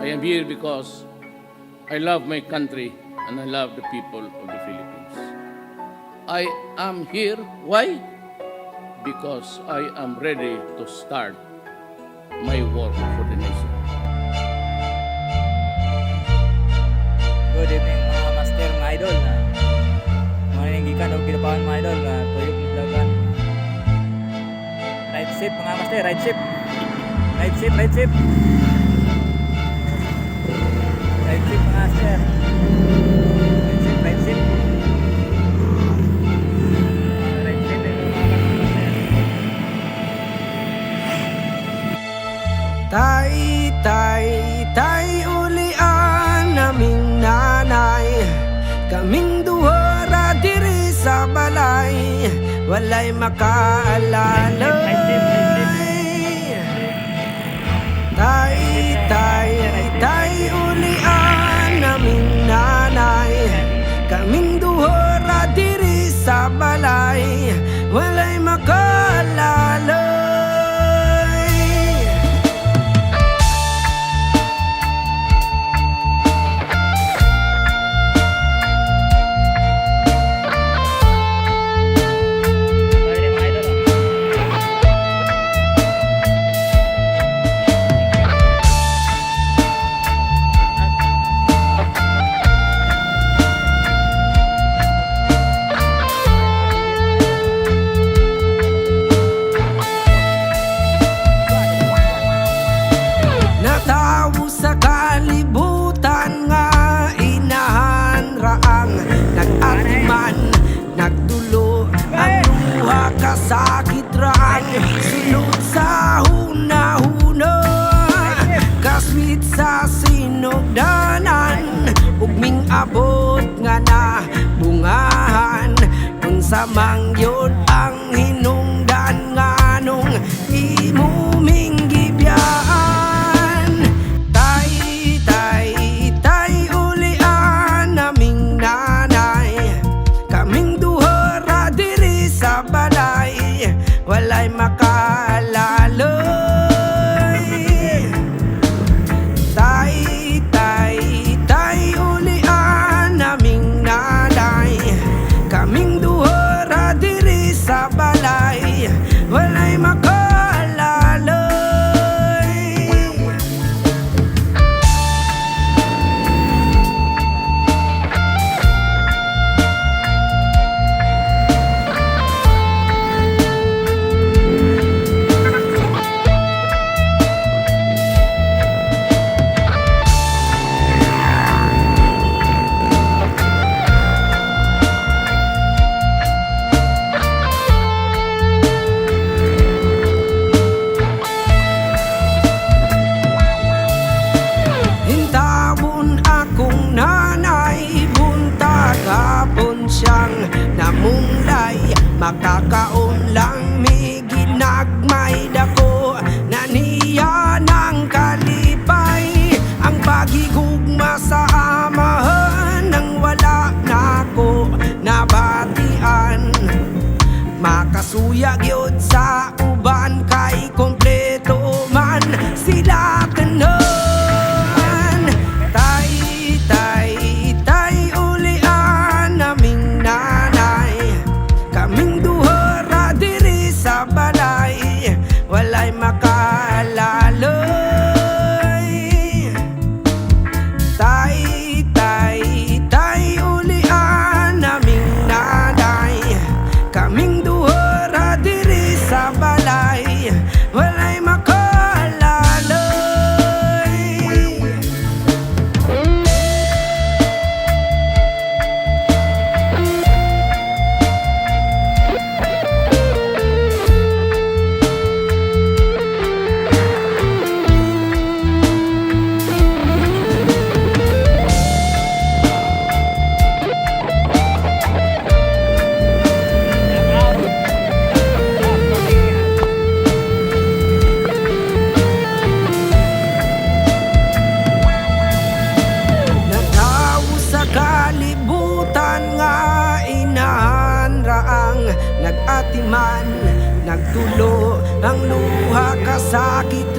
I am here because I love my country and I love the people of the Philippines. I am here, why? Because I am ready to start my work for the nation. Good evening mga master, mga idol na maninggikan o kinapahan mga idol na tuyok ng dagan. Right ship mga master, right ship. Right ship, right ship. Right ship mga master. Right ship, right ship. Right ship mga master. Tay ulian naming nanay, kaming duhara diri sa balay, walay makaalalay. Tay ulian naming nanay, kaming duhara diri sa balay, walay makaalalay. Sa kalibutan nga inahan raang nag-atiman, nagdulo ang luha kasakit raang sulod sa hunahuna, kaswit sa sinugdanan ugming abot nga na bungahan unsa mangyod ang hinungdan nganong imuming gibiyaan. Walay makaalalay. Tay ulian naming nanay, kaming duhara diri sa balay, walay makaalalay. Siyang namunglay, makakaon lang mi ginagmay dako na niya ng kalipay. Ang pagigugma sa amahan nang wala nako nabatian, makasuya gyud sa uban kay kompleto man sila tanan. Walay makaalalay. Tay ulian naming nanay, kaming duhara diri sa balay, walay makaalalay. Nag-atiman, nagtulo ang luha kasakit